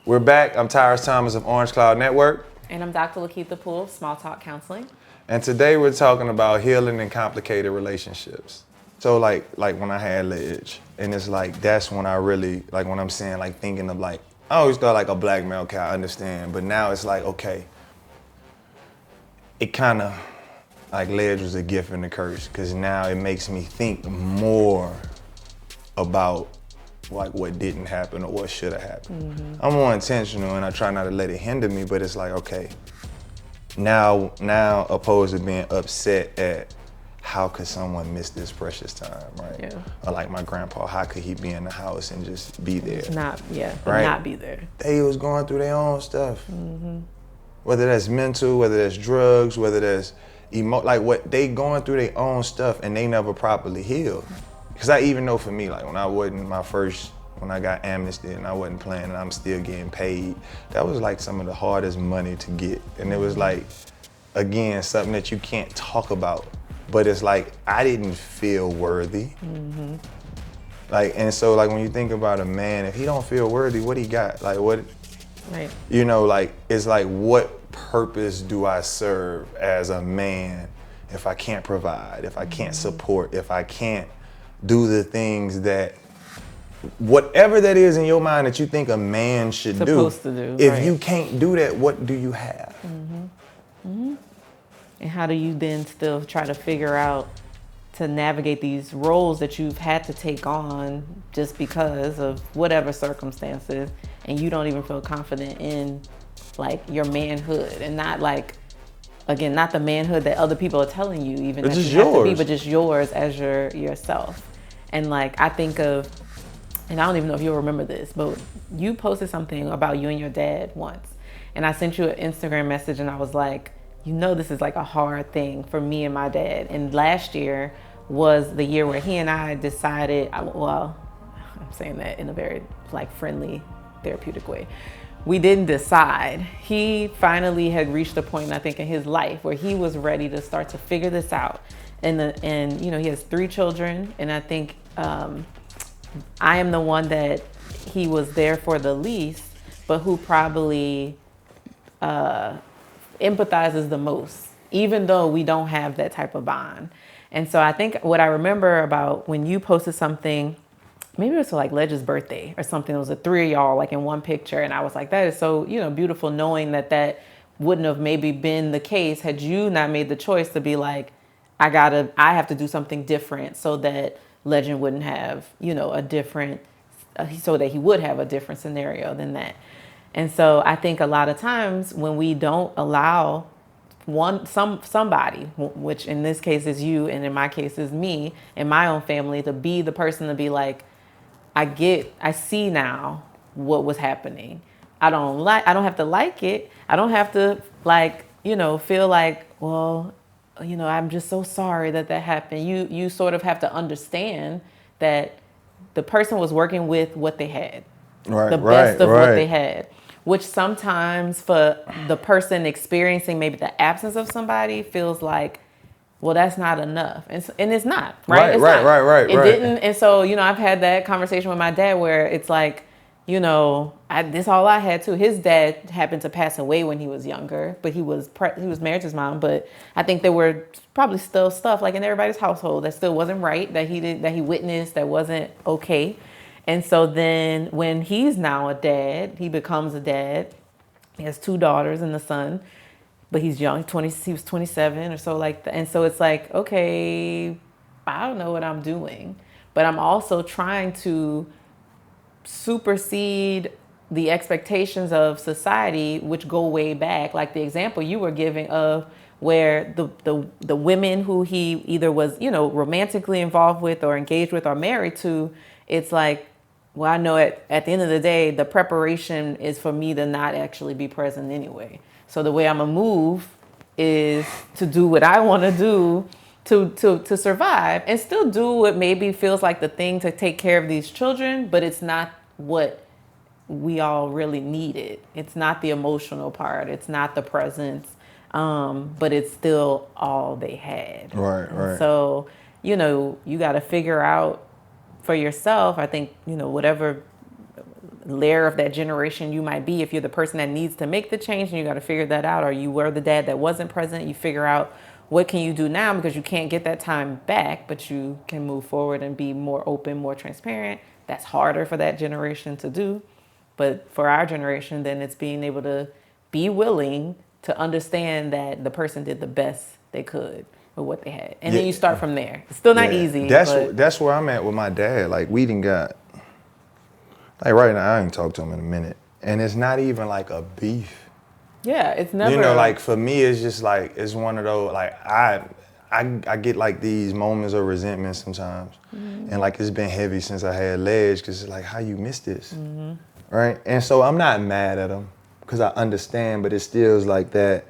We're back. I'm Tyrus Thomas of Orange Cloud Network. And I'm Dr. LaKeitha Poole of Small Talk Counseling. And today we're talking about healing in complicated relationships. So like when I had Ledge, and it's like, that's when I really, like when I'm saying, like thinking of like, I always thought like a black male can I understand, but now it's like, okay, it kind of, like Ledge was a gift and a curse, because now it makes me think more about like what didn't happen or what should have happened. Mm-hmm. I'm more intentional and I try not to let it hinder me, but it's like, okay, now opposed to being upset at how could someone miss this precious time, right? Yeah. Or like my grandpa, how could he be in the house and just be there? Not be there. They was going through their own stuff. Mm-hmm. Whether that's mental, whether that's drugs, whether that's like what they going through their own stuff and they never properly healed. Because I even know for me, like when I got amnesty and I wasn't playing and I'm still getting paid, that was like some of the hardest money to get. And it was like, again, something that you can't talk about, but it's like, I didn't feel worthy. Mm-hmm. Like, and so like when you think about a man, if he don't feel worthy, what he got? Like what, right. You know, like, it's like, what purpose do I serve as a man if I can't provide, if I can't support, if I can't do the things that, whatever that is in your mind that you think a man should supposed to do. If right. you can't do that, what do you have? Mm-hmm. Mm-hmm. And how do you then still try to figure out to navigate these roles that you've had to take on just because of whatever circumstances, and you don't even feel confident in like your manhood, and not like, again, not the manhood that other people are telling you even it's that just you have yours. to be, but just yours as yourself. And like, I think of, and I don't even know if you'll remember this, but you posted something about you and your dad once. And I sent you an Instagram message and I was like, you know, this is like a hard thing for me and my dad. And last year was the year where he and I decided, well, I'm saying that in a very like friendly, therapeutic way. We didn't decide. He finally had reached a point, I think, in his life where he was ready to start to figure this out. And you know, he has 3 children, and I think I am the one that he was there for the least, but who probably empathizes the most, even though we don't have that type of bond. And so I think what I remember about when you posted something, maybe it was for like Ledge's birthday or something, it was a 3 of y'all like in one picture, and I was like, that is so, you know, beautiful, knowing that wouldn't have maybe been the case had you not made the choice to be like, I have to do something different so that Legend wouldn't have, you know, so that he would have a different scenario than that. And so I think a lot of times when we don't allow somebody, which in this case is you, and in my case is me and my own family, to be the person to be like, I see now what was happening. I don't have to like it. I don't have to like, you know, feel like, well, you know, I'm just so sorry that happened. You sort of have to understand that the person was working with what they had, the best of what they had, which sometimes for the person experiencing maybe the absence of somebody feels like, well, that's not enough. And it's not, right? It didn't. And so, you know, I've had that conversation with my dad where it's like, you know, this all I had too. His dad happened to pass away when he was younger, but he was married to his mom. But I think there were probably still stuff like in everybody's household that still wasn't right, that he witnessed, that wasn't okay. And so then when he's now a dad, he becomes a dad. He has 2 daughters and a son, but he's young, he was 27 or so like that. And so it's like, okay, I don't know what I'm doing, but I'm also trying to supersede the expectations of society, which go way back, like the example you were giving of where the women who he either was, you know, romantically involved with or engaged with or married to, it's like, well, I know at the end of the day, the preparation is for me to not actually be present anyway. So the way I'm gonna move is to do what I want to do to survive, and still do what maybe feels like the thing to take care of these children, but it's not what we all really needed. It's not the emotional part. It's not the presence, but it's still all they had. Right. So, you know, you got to figure out for yourself, I think, you know, whatever layer of that generation you might be. If you're the person that needs to make the change and you got to figure that out, or you were the dad that wasn't present, you figure out what can you do now, because you can't get that time back, but you can move forward and be more open, more transparent. That's harder for that generation to do. But for our generation, then it's being able to be willing to understand that the person did the best they could with what they had. And then you start from there. It's still not easy. That's where I'm at with my dad. Like, we done got, like right now, I ain't talked to him in a minute. And it's not even like a beef. Yeah, it's never. You know, like for me, it's just like, it's one of those, like I get like these moments of resentment sometimes. Mm-hmm. And like it's been heavy since I had legs, because it's like, how you missed this? Mm-hmm. Right? And so I'm not mad at him, because I understand, but it still is like that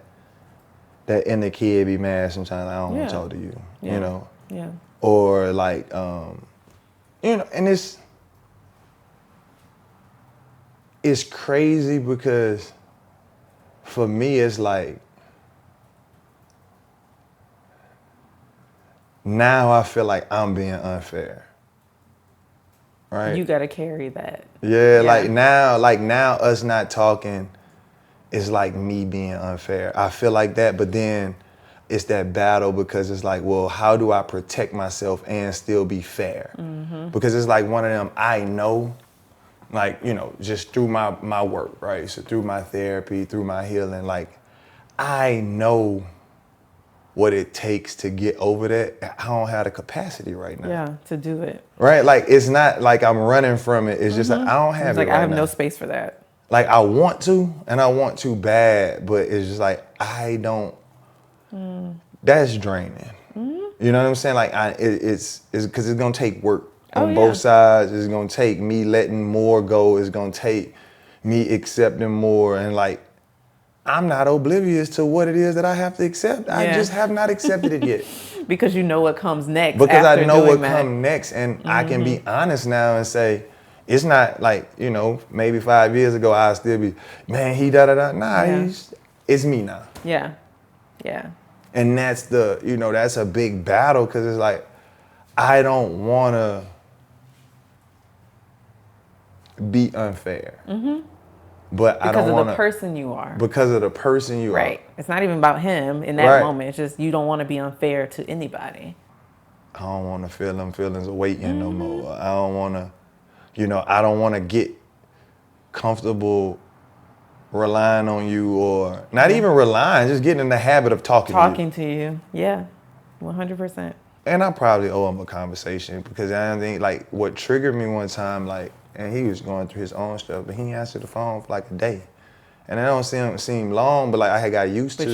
inner kid be mad sometimes. I don't want to talk to you, you know? Yeah. Or like, you know, and it's crazy because for me, it's like, now I feel like I'm being unfair. Right? You got to carry that. Yeah, like now us not talking is like me being unfair. I feel like that, but then it's that battle, because it's like, well, how do I protect myself and still be fair? Mm-hmm. Because it's like one of them, I know, like, you know, just through my work, right? So through my therapy, through my healing, like, I know what it takes to get over that. I don't have the capacity right now. Yeah, to do it. Right? Like, it's not like I'm running from it. It's just like, I don't have it right now. I have no space for that. Like, I want to, and I want to bad, but it's just like, I don't, that's draining. Mm-hmm. You know what I'm saying? Like, it's because it's going to take work on both sides. It's going to take me letting more go. It's going to take me accepting more. And like, I'm not oblivious to what it is that I have to accept. Yeah. I just have not accepted it yet. Because you know what comes next. Because I know what comes next. And I can be honest now and say, it's not like, you know, maybe 5 years ago, I'd still be, man, he da-da-da. Nah, it's me now. Yeah, yeah. And that's that's a big battle, because it's like, I don't want to be unfair. Mm-hmm. But I don't want to. Because of the person you are. Because of the person you are. Right. It's not even about him in that moment. It's just you don't want to be unfair to anybody. I don't want to feel them feelings of waiting no more. I don't want to, I don't want to get comfortable relying on you, or not even relying, just getting in the habit of talking to you. Yeah, 100%. And I probably owe him a conversation, because I think, like, what triggered me one time, like, and he was going through his own stuff, but he answered the phone for like a day. And it don't seem long, but like I had got used to it. But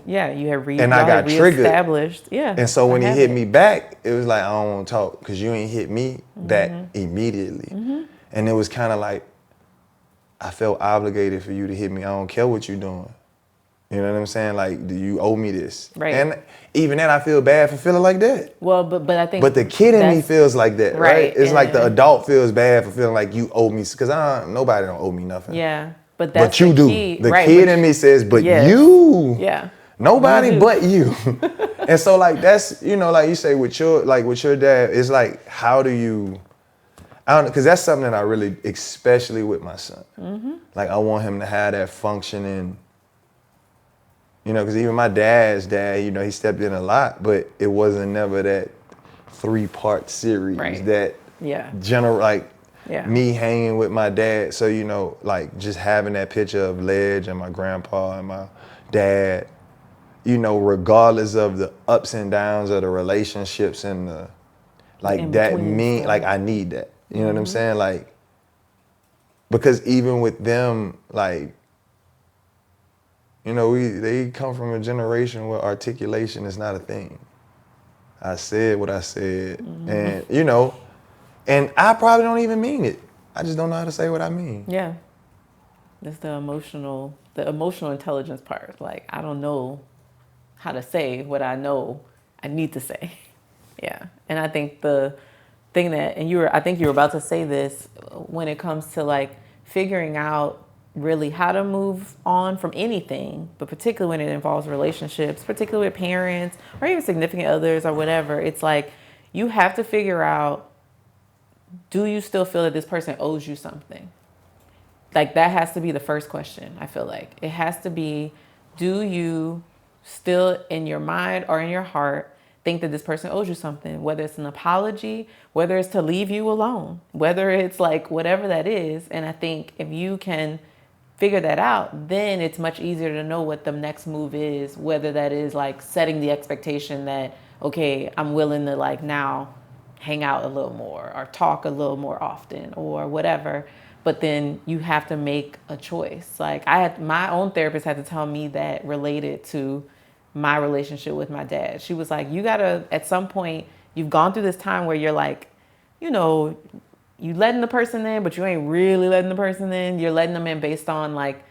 you had and I got triggered. Reestablished. Yeah. And so when he hit me back, it was like, I don't want to talk, because you ain't hit me back immediately. Mm-hmm. And it was kind of like, I felt obligated for you to hit me. I don't care what you're doing. You know what I'm saying? Like, do you owe me this? Right. And even then, I feel bad for feeling like that. Well, but I think. But the kid in me feels like that, right? It's like the adult feels bad for feeling like you owe me, because nobody don't owe me nothing. Yeah, but that's you do. Key. The kid in me says, but you. Yeah. Nobody but you. And so, like, that's, like you say with your dad, it's like, how do you? I don't know, because that's something that I really, especially with my son. Mm-hmm. Like, I want him to have that functioning. Because even my dad's dad, he stepped in a lot, but it wasn't never that 3-part series that me hanging with my dad. So, like, just having that picture of Ledge and my grandpa and my dad, regardless of the ups and downs of the relationships and the, like, I need that. You know what I'm saying? Like, because even with them, like, they come from a generation where articulation is not a thing. I said what I said, and and I probably don't even mean it. I just don't know how to say what I mean. Yeah, that's the emotional intelligence part. Like, I don't know how to say what I know I need to say. Yeah, and I think the thing that, I think you were about to say this, when it comes to like figuring out really how to move on from anything, but particularly when it involves relationships, particularly with parents or even significant others or whatever, it's like you have to figure out, do you still feel that this person owes you something? like that has to be the first question. I feel like it has to be, do you still in your mind or in your heart think that this person owes you something, whether it's an apology, whether it's to leave you alone, whether it's like whatever that is. And I think if you can figure that out, then it's much easier to know what the next move is, whether that is like setting the expectation that, okay, I'm willing to like now hang out a little more or talk a little more often or whatever. But then you have to make a choice. Like my own therapist had to tell me that related to my relationship with my dad. She was like, you gotta, at some point, you've gone through this time where you're like, you know, you letting the person in, but you ain't really letting the person in. You're letting them in based on like,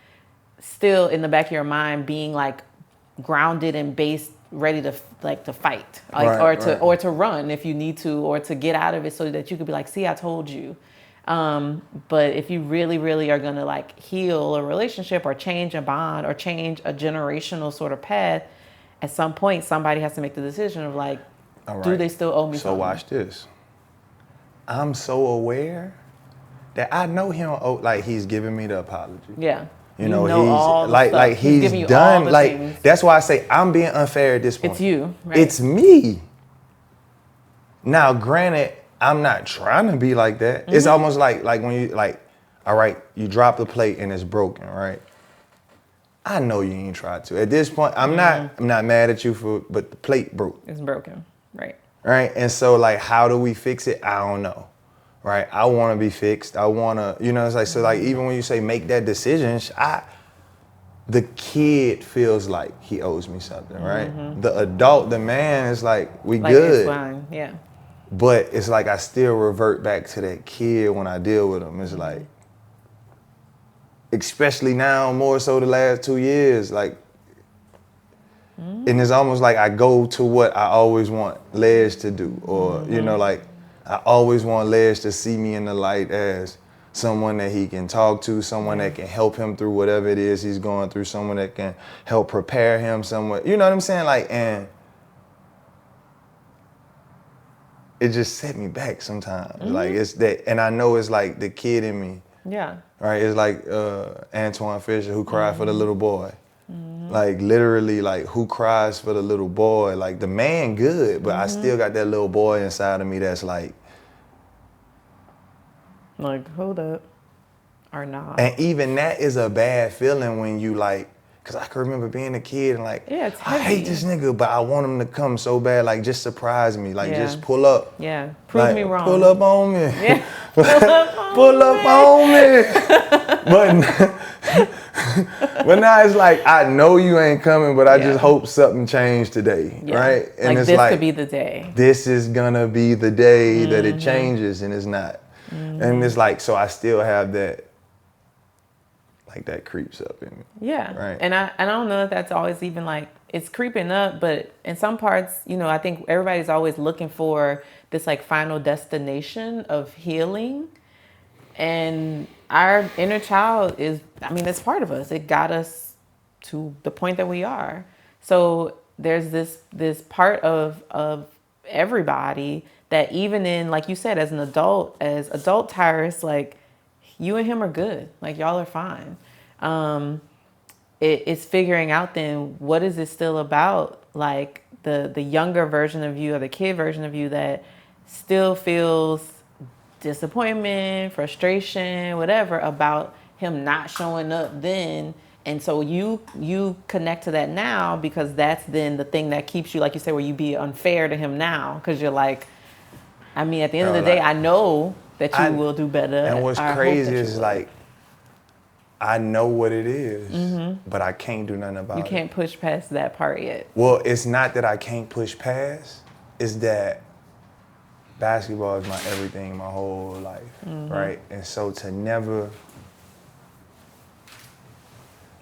still in the back of your mind being like grounded and based, ready to like to fight, like, or to run if you need to, or to get out of it so that you could be like, see, I told you. But if you really, really are gonna like heal a relationship or change a bond or change a generational sort of path, at some point somebody has to make the decision of like, do they still owe me something? So watch this. I'm so aware that I know he don't owe, like he's giving me the apology. Yeah. You know all he's like he's done. Like things. That's why I say I'm being unfair at this point. It's you, right? It's me. Now, granted, I'm not trying to be like that. Mm-hmm. It's almost like when you like, all right, you drop the plate and it's broken, right? I know you ain't tried to. At this point, I'm not mad at you but the plate broke. It's broken, right? Right, and so like, how do we fix it? I don't know. Right, I want to be fixed. I want to, you know, it's like, so like, even when you say make that decision, the kid feels like he owes me something, right? Mm-hmm. The adult, the man is like, we like good. It's fine, yeah. But it's like, I still revert back to that kid when I deal with him. It's like, especially now, more so the last 2 years, like, and it's almost like I go to what I always want Les to do, or, you know, like, I always want Les to see me in the light as someone that he can talk to, someone that can help him through whatever it is he's going through, someone that can help prepare him somewhat. You know what I'm saying? Like, and it just set me back sometimes. Mm-hmm. Like, it's that, and I know it's like the kid in me. Yeah. Right? It's like Antoine Fisher, who cried for the little boy. Mm-hmm. Like, literally, like, who cries for the little boy? Like, the man good, but I still got that little boy inside of me that's like, hold up, or not. And even that is a bad feeling when you like, because I can remember being a kid and like, yeah, it's I hate this nigga, but I want him to come so bad, like, just surprise me, like, just pull up. Yeah, prove like, me wrong. Pull up on me. Yeah. Pull up on me. But now it's like, I know you ain't coming, but I just hope something changed today, right? And like, it's this like, could be the day. This is gonna be the day that it changes, and it's not. And it's like, so I still have that, like, that creeps up in me. Yeah. Right. And I don't know if that's always even like, it's creeping up, but in some parts, you know, I think everybody's always looking for this like final destination of healing. And our inner child is, I mean, it's part of us. It got us to the point that we are. So there's this part of everybody that even in, like you said, as adult Tyrus, like, you and him are good. Like, y'all are fine. It's figuring out then, what is it still about? Like, the younger version of you or the kid version of you that still feels disappointment, frustration, whatever, about him not showing up then. And so you connect to that now, because that's then the thing that keeps you, like you say, where you be unfair to him now, because you're like, I mean, at the end of the day, I know that you will do better. And what's crazy is like, I know what it is, but I can't do nothing about it. You can't push past that part yet. Well, it's not that I can't push past, it's that basketball is my everything, my whole life, right? And so to never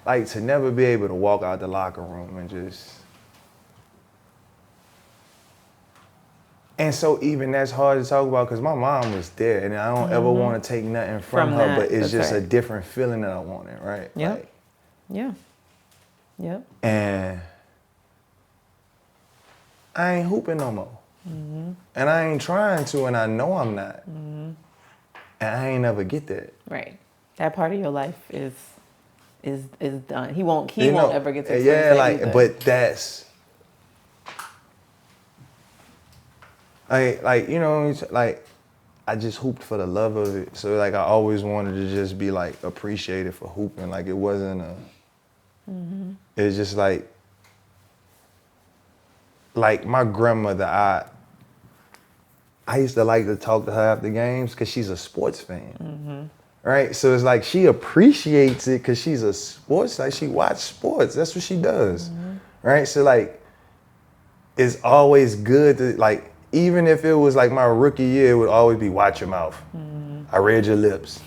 be able to walk out the locker room and just, and so even that's hard to talk about, because my mom was there, and I don't ever want to take nothing from her, but it's just a different feeling that I wanted, right? Yep. Like, yeah. Yep. And I ain't hooping no more. And I ain't trying to, and I know I'm not. And I ain't never get that. Right. That part of your life is done. He won't ever get to experience yeah, that like, either. but that's like you know, like I just hooped for the love of it. So like I always wanted to just be like appreciated for hooping. Like it wasn't a. It's just like my grandmother. I used to like to talk to her after games because she's a sports fan. Right? So it's like she appreciates it because she's a sports, like she watches sports. That's what she does. Right? So like it's always good to like, even if it was like my rookie year, it would always be watch your mouth. I read your lips.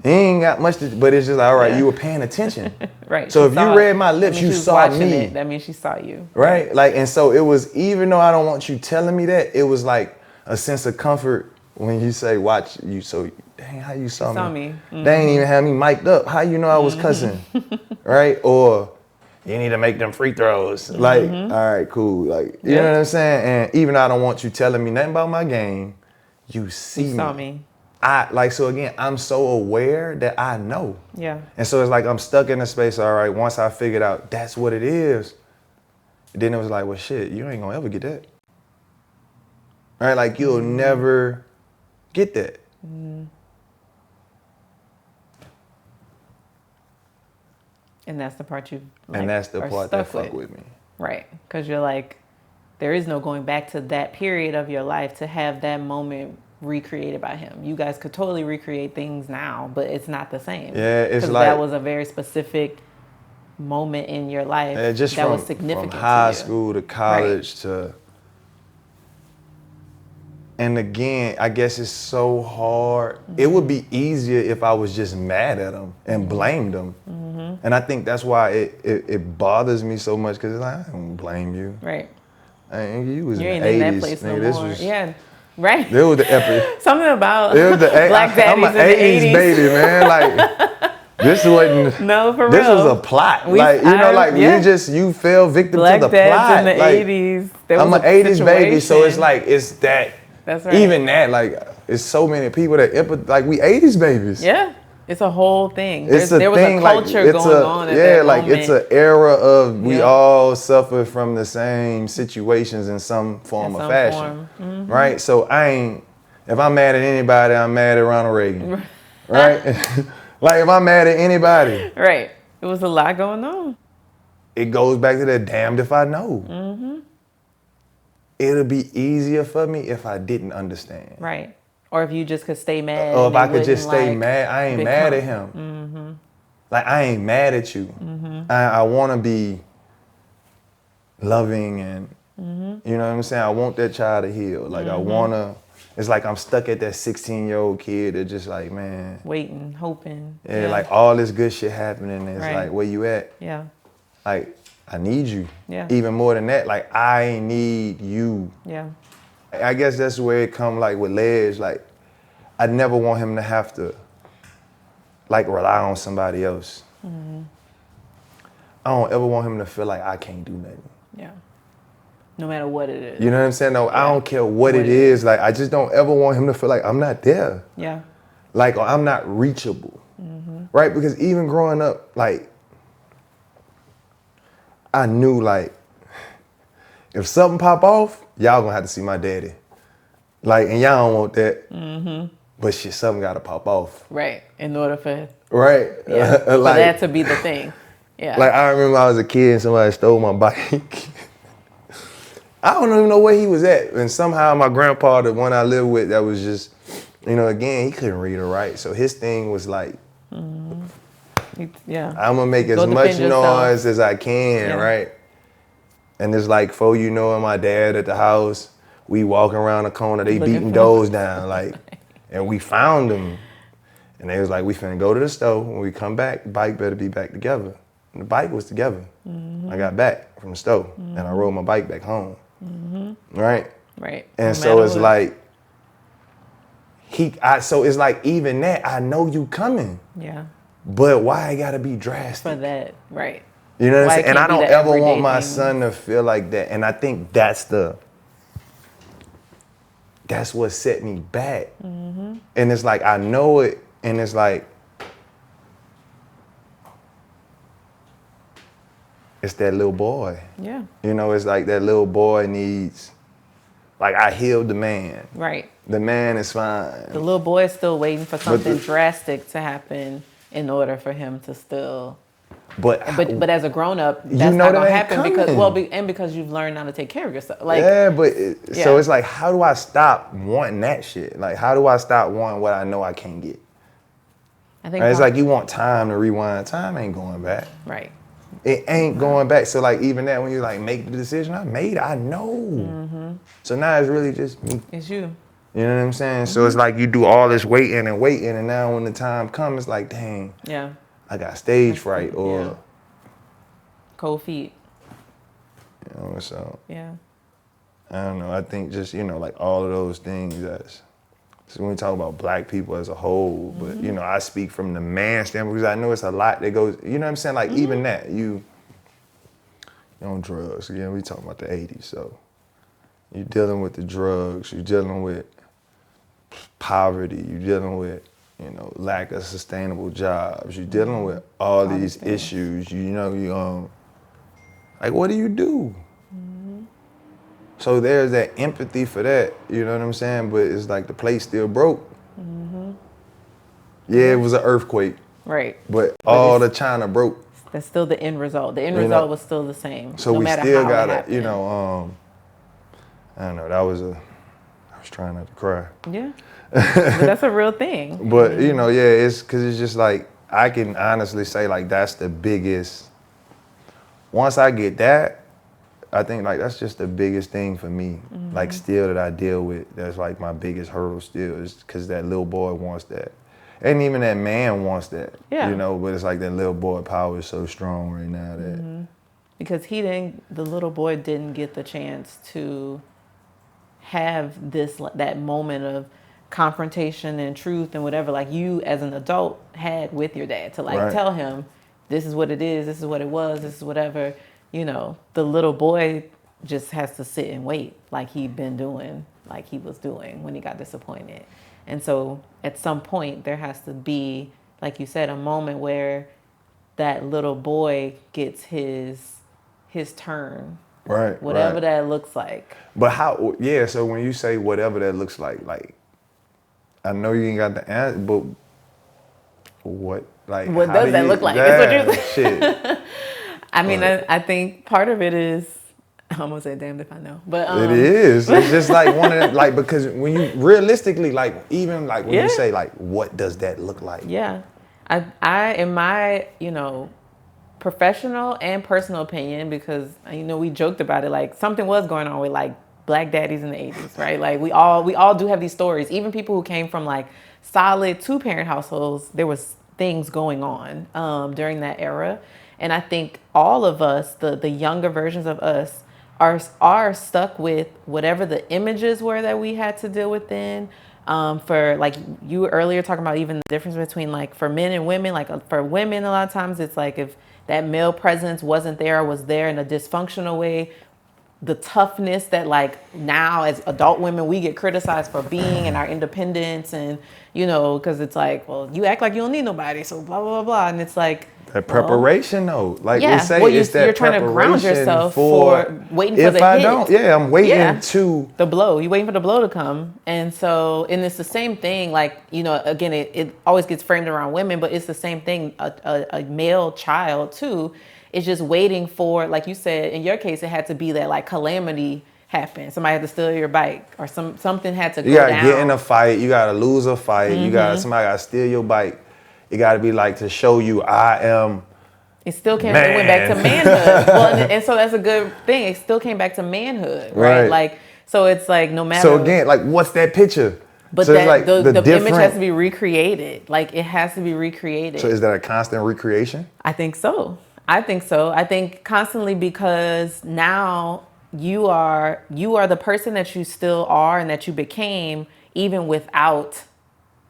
He ain't got much to, but it's just like, all right, you were paying attention. Right. So if you read my lips, you saw me. That means she saw you. Right? Like, and so it was, even though I don't want you telling me that, it was like a sense of comfort when you say, watch you. So, dang, how you saw me? They ain't even have me mic'd up. How you know I was cussing? Right? Or you need to make them free throws. Like, all right, cool. Like, you know what I'm saying? And even though I don't want you telling me nothing about my game, you see You saw me. So again, I'm so aware that I know. Yeah. And so it's like I'm stuck in a space, all right, once I figured out that's what it is, then it was like, well, shit, you ain't gonna ever get that. Right? Like you'll never get that. And that's the part you And that's the part that fuck with me. Right. Because you're like, there is no going back to that period of your life to have that moment recreated by him. You guys could totally recreate things now, but it's not the same. Yeah, it's like that was a very specific moment in your life just that was significant from high to you. school to college to, and again, I guess it's so hard. It would be easier if I was just mad at him and blamed him. And I think that's why it bothers me so much, because it's like, I don't blame you. Right. You was You in ain't the 80s. in that place no This more. was, Yeah. Right. It was the epic. Something about It was the black daddies I'm an in the 80s. baby, man. Like this wasn't. No, for real. This was a plot. You fell victim black to the dads plot. in the like, 80s. I'm an 80s baby, so it's like it's that. That's right. Even that, like, it's so many people that like we 80s babies. Yeah. It's a whole thing. There was a culture going on at that moment. It's an era of we all suffer from the same situations in some form or fashion, right? So if I'm mad at anybody, I'm mad at Ronald Reagan, right? Like if I'm mad at anybody, right? It was a lot going on. It goes back to that damned if I know. It'll be easier for me if I didn't understand, right? Or if you just could stay mad. Or if I could just stay mad. I ain't mad at him. Like, I ain't mad at you. I want to be loving and, you know what I'm saying? I want that child to heal. Like, I want to, it's like I'm stuck at that 16-year-old kid that just like, man. Waiting, hoping. Yeah, like all this good shit happening. It's like, where you at? Yeah. Like, I need you. Yeah. Even more than that, like, I need you. Yeah. I guess that's where it come like with Ledge. Like, I never want him to have to like rely on somebody else. I don't ever want him to feel like I can't do nothing. Yeah. No matter what it is. You know what I'm saying? No, I don't care what it is. Like, I just don't ever want him to feel like I'm not there. Yeah. Like, or I'm not reachable. Right? Because even growing up, like, I knew like, if something pop off, y'all gonna have to see my daddy. Like, and y'all don't want that. But shit, something gotta pop off. Right. In order for. Right. Yeah. Like, for that to be the thing. Yeah. Like, I remember I was a kid and somebody stole my bike. I don't even know where he was at. And somehow my grandpa, the one I lived with, that was just, you know, again, he couldn't read or write. So his thing was like, yeah. I'm gonna make as much noise as I can, right? And it's like, before you know it, my dad at the house, we walking around the corner, they beating doors down, like, and we found them. And they was like, we finna go to the store. When we come back, bike better be back together. And the bike was together. I got back from the store and I rode my bike back home. Right? Right. And so it's like, so it's like, even that, I know you coming. Yeah. But why I gotta be drastic? For that, right. You know what I'm saying? And I don't ever want my son to feel like that. And I think that's what set me back. And it's like, I know it. And it's like, it's that little boy. Yeah. You know, it's like that little boy needs, like, I healed the man. Right. The man is fine. The little boy is still waiting for something drastic to happen in order for him to still. But as a grown up, that's not gonna happen because you've learned how to take care of yourself. Like, so it's like, how do I stop wanting that shit? Like, how do I stop wanting what I know I can't get? I think it's like you want time to rewind. Time ain't going back. Right. It ain't going back. So like even that when you like make the decision I made, I know. Mm-hmm. So now it's really just me. It's you. You know what I'm saying? Mm-hmm. So it's like you do all this waiting, and now when the time comes, it's like, dang. Yeah. I got stage fright or cold feet. You know, so yeah. I don't know. I think just, like all of those things so when we talk about black people as a whole, but I speak from the man standpoint because I know it's a lot that goes, you know what I'm saying? Like even that, you on drugs. Again, we talking about the 80s. So you're dealing with the drugs, you're dealing with poverty, you're dealing with lack of sustainable jobs. You're dealing with all these issues. Like, what do you do? Mm-hmm. So there's that empathy for that. You know what I'm saying? But it's like the place still broke. Mm-hmm. Yeah, it was an earthquake. Right. But all the China broke. That's still the end result. The end result was still the same. So we still gotta, I don't know. I was trying not to cry. Yeah. But that's a real thing. But, it's because it's just like, I can honestly say like that's the biggest, once I get that, I think like that's just the biggest thing for me. Mm-hmm. Like still that I deal with, that's like my biggest hurdle still is because that little boy wants that. And even that man wants that, but it's like that little boy power is so strong right now that. Because the little boy didn't get the chance to have that moment of confrontation and truth and whatever, like you as an adult had with your dad to tell him, this is what it is, this is what it was, this is whatever, the little boy just has to sit and wait like he was doing when he got disappointed. And so at some point there has to be, like you said, a moment where that little boy gets his turn. Right. Whatever that looks like. But so when you say whatever that looks like, I know you ain't got the answer, but what? Like, what does that look like? That's what shit. I mean, I think part of it is, I'm gonna say damned if I know, but it is. It's just like one of them, like, because when you realistically, like, even like when you say like, what does that look like? Yeah, I in my professional and personal opinion, because we joked about it, like something was going on with like black daddies in the 80s, right? Like we all do have these stories. Even people who came from like solid 2-parent households, there was things going on during that era. And I think all of us, the younger versions of us, are stuck with whatever the images were that we had to deal with then. For like you were earlier talking about even the difference between like for men and women, like for women, a lot of times it's like if that male presence wasn't there or was there in a dysfunctional way, the toughness that like now as adult women we get criticized for being and our independence and because it's like, well, you act like you don't need nobody, so blah blah blah blah, and it's like that preparation though, like we say, it's that you're trying to ground yourself for waiting for the hit. I'm waiting to the blow. You're waiting for the blow to come, and it's the same thing. Like again, it always gets framed around women, but it's the same thing. A male child too. It's just waiting for, like you said, in your case, it had to be that like calamity happened. Somebody had to steal your bike or something had to go down. You gotta get in a fight. You gotta lose a fight. Mm-hmm. Somebody gotta steal your bike. It gotta be like to show you I am. It still came. It went back to manhood. Well, and so that's a good thing. It still came back to manhood, right? Like so, it's like no matter. So again, like what's that picture? But so that like the image has to be recreated. Like it has to be recreated. So is that a constant recreation? I think so. I think constantly, because now you are the person that you still are and that you became even without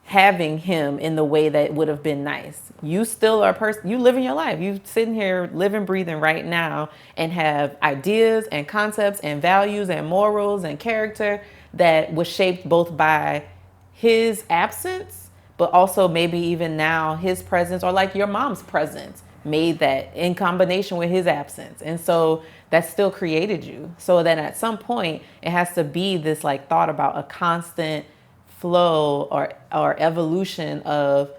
having him in the way that would have been nice. You still are a person, you living your life. You sitting here living, breathing right now and have ideas and concepts and values and morals and character that was shaped both by his absence, but also maybe even now his presence or like your mom's presence. made that in combination with his absence. And so that still created you. So then at some point, it has to be this like thought about a constant flow or evolution of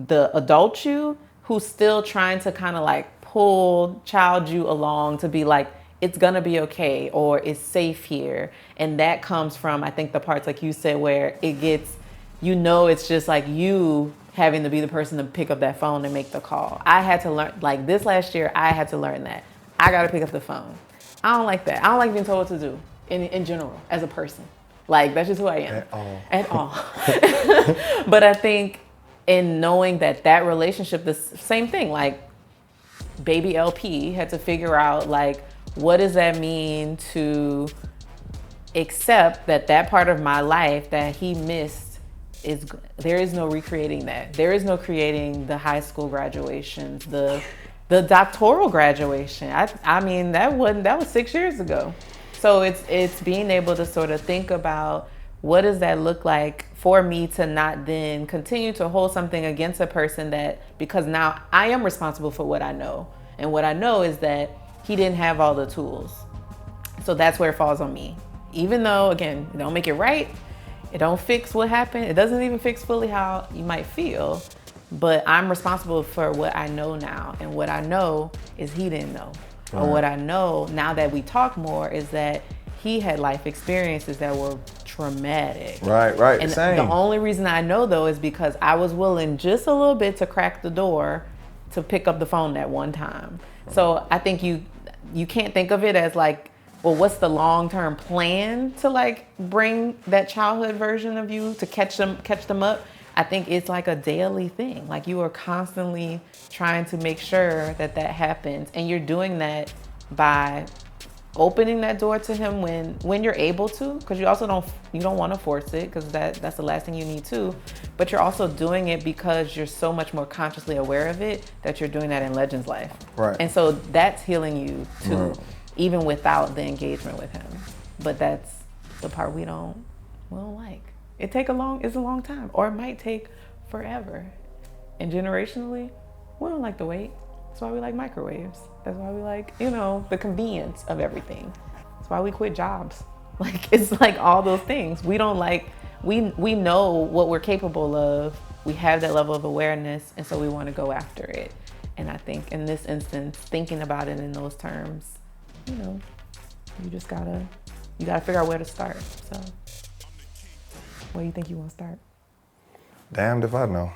the adult you who's still trying to kind of like pull child you along to be like, it's gonna be okay, or it's safe here. And that comes from, I think, the parts like you said where it gets, it's just like you having to be the person to pick up that phone and make the call. I had to learn, like this last year, I had to learn that. I gotta pick up the phone. I don't like that. I don't like being told what to do in general as a person. Like, that's just who I am. At all. But I think in knowing that relationship, the same thing, like baby LP had to figure out like, what does that mean to accept that part of my life that he missed there is no recreating that. There is no creating the high school graduations, the doctoral graduation. I mean, that was 6 years ago. So it's being able to sort of think about what does that look like for me to not then continue to hold something against a person because now I am responsible for what I know. And what I know is that he didn't have all the tools. So that's where it falls on me. Even though, again, it don't make it right. It don't fix what happened. It doesn't even fix fully how you might feel. But I'm responsible for what I know now. And what I know is he didn't know. Right. Or what I know now that we talk more is that he had life experiences that were traumatic. Right. And same. The only reason I know though is because I was willing just a little bit to crack the door to pick up the phone that one time. So I think you can't think of it as like, well, what's the long-term plan to like bring that childhood version of you to catch them up? I think it's like a daily thing. Like you are constantly trying to make sure that happens. And you're doing that by opening that door to him when you're able to, because you also don't want to force it, because that's the last thing you need to. But you're also doing it because you're so much more consciously aware of it that you're doing that in Legend's life. Right. And so that's healing you too, even without the engagement with him. But that's the part we don't like. It's a long time, or it might take forever. And generationally, we don't like to wait. That's why we like microwaves. That's why we like, the convenience of everything. That's why we quit jobs. Like, it's like all those things. We don't like, we know what we're capable of. We have that level of awareness, and so we want to go after it. And I think in this instance, thinking about it in those terms, you just gotta figure out where to start. So, where do you think you want to start? Damned if I know.